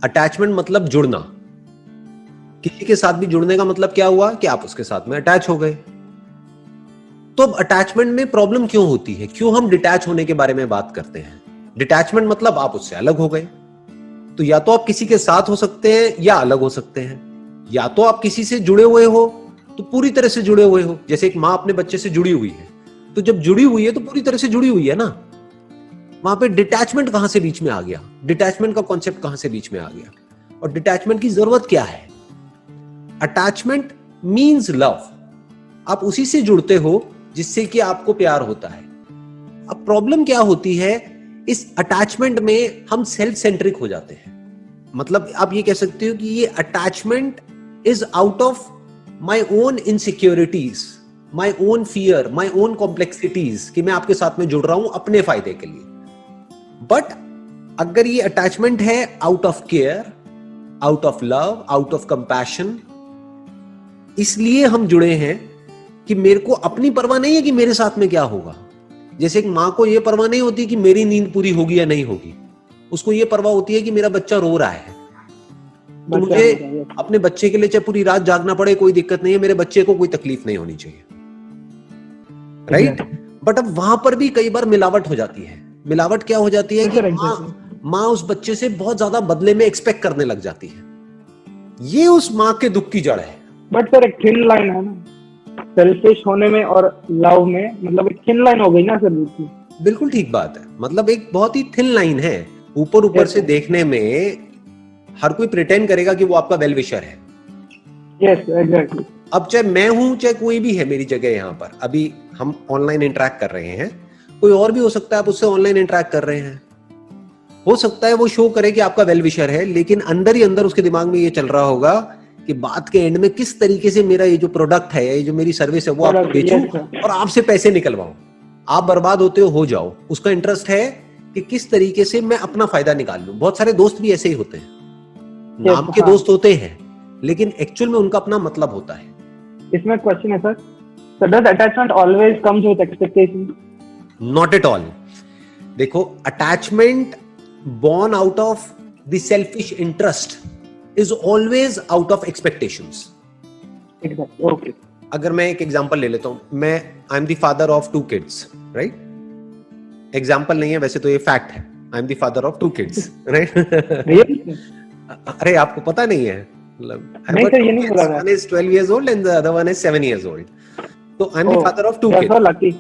Attachment मतलब जुड़ना। किसी के साथ भी जुड़ने का मतलब क्या हुआ कि आप उसके साथ में अटैच हो गए। तो अब अटैचमेंट में प्रॉब्लम क्यों होती है, क्यों हम डिटैच होने के बारे में बात करते हैं? डिटैचमेंट मतलब आप उससे अलग हो गए। तो या तो आप किसी के साथ हो सकते हैं या अलग हो सकते हैं, या तो आप किसी से जुड़े हुए हो तो पूरी तरह से जुड़े हुए हो। जैसे एक माँ अपने बच्चे से जुड़ी हुई है, तो जब जुड़ी हुई है तो पूरी तरह से जुड़ी हुई है ना। वहां पे डिटैचमेंट कहां से बीच में आ गया? डिटैचमेंट का कॉन्सेप्ट कहां से बीच में आ गया? और डिटैचमेंट की जरूरत क्या है? Attachment means love. आप उसी से जुड़ते हो जिससे कि आपको प्यार होता है। अब प्रॉब्लम क्या होती है, इस अटैचमेंट में हम सेल्फ सेंट्रिक हो जाते हैं। मतलब आप ये कह सकते हो कि ये attachment is out of my own insecurities, my own fear, my own complexities, कि मैं आपके साथ में जुड़ रहा हूं अपने फायदे के लिए। बट अगर ये अटैचमेंट है out of care, out of love, out of compassion, इसलिए हम जुड़े हैं कि मेरे को अपनी परवाह नहीं है कि मेरे साथ में क्या होगा। जैसे एक मां को यह परवाह नहीं होती कि मेरी नींद पूरी होगी या नहीं होगी, उसको यह परवाह होती है कि मेरा बच्चा रो रहा है, तो मुझे अपने बच्चे के लिए चाहे पूरी रात जागना पड़े कोई दिक्कत नहीं है, मेरे बच्चे को कोई तकलीफ नहीं होनी चाहिए, राइट? बट अब वहां पर भी कई बार मिलावट हो जाती है। मिलावट क्या हो जाती है कि माँ उस बच्चे से बहुत ज्यादा बदले में एक्सपेक्ट करने लग जाती है। ये उस माँ के दुख की जड़ है। बट सर एक थिन लाइन है ना सेल्फिश होने में और लव में, मतलब एक थिन लाइन हो गई ना सर। बिल्कुल ठीक बात है, मतलब एक बहुत ही थिन लाइन है। ऊपर से देखने में हर कोई प्रिटेंड करेगा कि वो आपका वेल विशर है। Yes exactly. अब चाहे मैं हूं चाहे कोई भी है मेरी जगह, यहाँ पर अभी हम ऑनलाइन इंटरेक्ट कर रहे हैं, कोई और भी हो सकता है आप उससे ऑनलाइन इंटरेक्ट कर रहे हैं, हो सकता है वो शो करे कि आपका वेल विशर है, लेकिन अंदर ही अंदर उसके दिमाग में ये चल रहा होगा कि बात के एंड में किस तरीके से मेरा ये जो प्रोडक्ट है, ये जो मेरी सर्विस है, वो आपको बेचूं और आपसे पैसे निकलवाऊं। आप बर्बाद होते हो जाओ। उसका इंटरेस्ट है कि किस तरीके से मैं अपना फायदा निकाल लूं। बहुत सारे दोस्त भी ऐसे ही होते हैं, नाम के दोस्त होते हैं, लेकिन एक्चुअल में उनका अपना मतलब होता है। इसमें क्वेश्चन है sir, so does attachment always comes with expectations? Not at all. देखो, attachment born out of the selfish interest is always out of expectations. Exactly. Okay. अगर मैं एक एग्जांपल ले लेता हूं, मैं I am the father of 2 kids, right? Example नहीं है वैसे तो, ये फैक्ट है। I am the father of 2 kids, right? अरे आपको पता नहीं है? नहीं सर, ये नहीं बोला। One is 12 years old and the other one is 7 years old. तो I am the father of 2 kids. so lucky.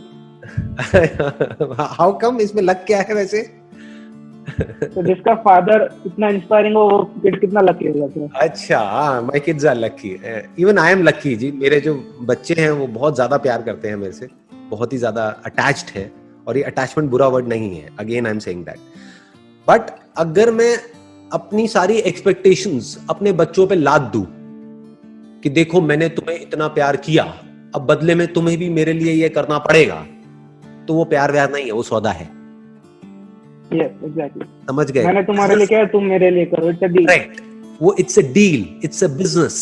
How come? इसमें लक क्या है वैसे? तो जिसका फादर इतना इंस्पायरिंग हो, वो किड कितना लकी होगा सर? अच्छा, my kids are lucky, even I am lucky जी। मेरे जो बच्चे हैं वो बहुत ज्यादा प्यार करते हैं मेरे से, बहुत ही ज्यादा अटैच्ड है। और ये अटैचमेंट बुरा वर्ड नहीं है, again I am saying that. But अगर मैं अपनी सारी एक्सपेक्टेशंस अपने बच्चों पे लाद दूं कि देखो मैंने तुम्हें इतना प्यार किया, अब बदले में तुम्हें भी मेरे लिए ये करना पड़ेगा, तो वो प्यार व्यार नहीं है, वो सौदा है। Yes, exactly. समझ गए? मैंने तुम्हारे लिए किया, तुम मेरे लिए करो, इट्स अ डील। राइट, वो it's a deal, it's a business.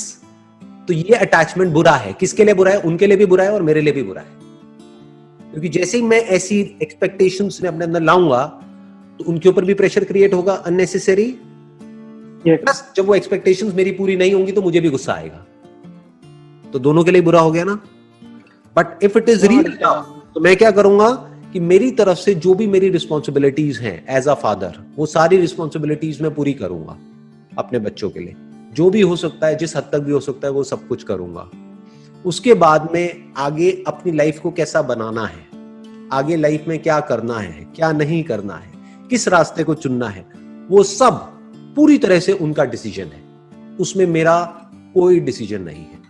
तो ये अटैचमेंट बुरा है। किसके लिए बुरा है? उनके लिए भी बुरा है और मेरे लिए भी बुरा है। क्योंकि जैसे ही मैं ऐसी एक्सपेक्टेशंस में अपने अंदर लाऊंगा तो उनके ऊपर भी प्रेशर क्रिएट होगा अननेसेसरी। प्लस जब वो एक्सपेक्टेशंस मेरी पूरी नहीं होंगी तो मुझे भी गुस्सा आएगा, तो दोनों के लिए बुरा हो गया ना। But if it is real तो मैं क्या करूंगा कि मेरी तरफ से जो भी मेरी रिस्पॉन्सिबिलिटीज हैं एज अ फादर, वो सारी रिस्पॉन्सिबिलिटीज मैं पूरी करूंगा अपने बच्चों के लिए। जो भी हो सकता है, जिस हद तक भी हो सकता है, वो सब कुछ करूंगा। उसके बाद में आगे अपनी लाइफ को कैसा बनाना है, आगे लाइफ में क्या करना है, क्या नहीं करना है, किस रास्ते को चुनना है, वो सब पूरी तरह से उनका डिसीजन है। उसमें मेरा कोई डिसीजन नहीं है।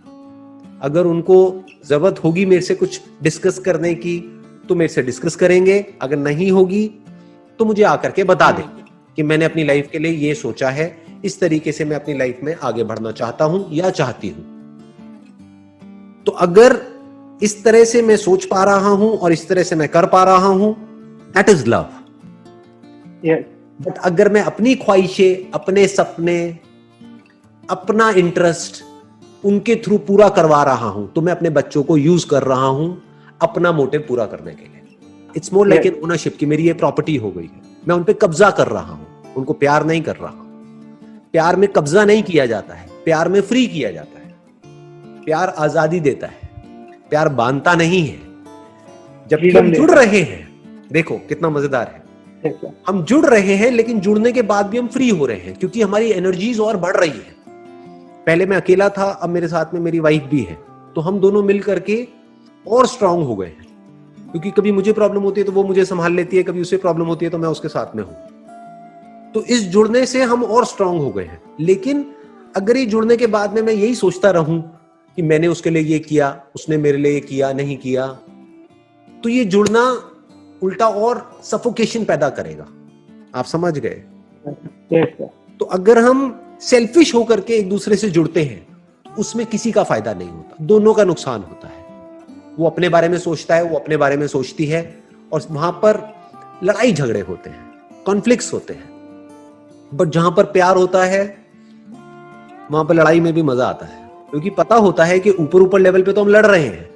अगर उनको जरूरत होगी मेरे से कुछ डिस्कस करने की तो मेरे से डिस्कस करेंगे, अगर नहीं होगी तो मुझे आकर के बता देंगे कि मैंने अपनी लाइफ के लिए ये सोचा है, इस तरीके से मैं अपनी लाइफ में आगे बढ़ना चाहता हूं या चाहती हूं। तो अगर इस तरह से मैं सोच पा रहा हूं और इस तरह से मैं कर पा रहा हूं, दैट इज लव। बट अगर मैं अपनी ख्वाहिशें, अपने सपने, अपना इंटरेस्ट उनके थ्रू पूरा करवा रहा हूं, तो मैं अपने बच्चों को यूज कर रहा हूं अपना मोटिव पूरा करने के लिए। It's more like an ownership, कि मेरी ये प्रॉपर्टी हो गई है, मैं उन पे कब्जा कर रहा हूं, उनको प्यार नहीं कर रहा हूं। प्यार में कब्जा नहीं किया जाता है, प्यार में फ्री किया जाता है। प्यार आजादी देता है, प्यार बांधता नहीं है। जबकि हम जुड़ रहे हैं, देखो कितना मजेदार है, हम जुड़ रहे हैं लेकिन जुड़ने के बाद भी हम फ्री हो रहे हैं, क्योंकि हमारी एनर्जीज और बढ़ रही है। पहले मैं अकेला था, अब मेरे साथ में मेरी वाइफ भी है, तो हम दोनों मिल करके और स्ट्रांग हो गए हैं। क्योंकि कभी मुझे प्रॉब्लम होती है तो वो मुझे संभाल लेती है, कभी उसे प्रॉब्लम होती है तो मैं उसके साथ में हूं। तो इस जुड़ने से हम और स्ट्रांग हो गए हैं। लेकिन अगर ये जुड़ने के बाद में मैं यही सोचता रहूं कि मैंने उसके लिए ये किया, उसने मेरे लिए ये किया, नहीं किया, तो ये जुड़ना उल्टा और सफोकेशन पैदा करेगा। आप समझ गए? तो अगर हम सेल्फिश होकर के एक दूसरे से जुड़ते हैं, उसमें किसी का फायदा नहीं होता, दोनों का नुकसान होता है। वो अपने बारे में सोचता है, वो अपने बारे में सोचती है, और वहां पर लड़ाई झगड़े होते हैं, कॉन्फ्लिक्ट्स होते हैं। बट जहां पर प्यार होता है वहां पर लड़ाई में भी मजा आता है, क्योंकि पता होता है कि ऊपर ऊपर लेवल पे तो हम लड़ रहे हैं,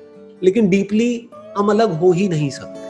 लेकिन डीपली हम अलग हो ही नहीं सकते।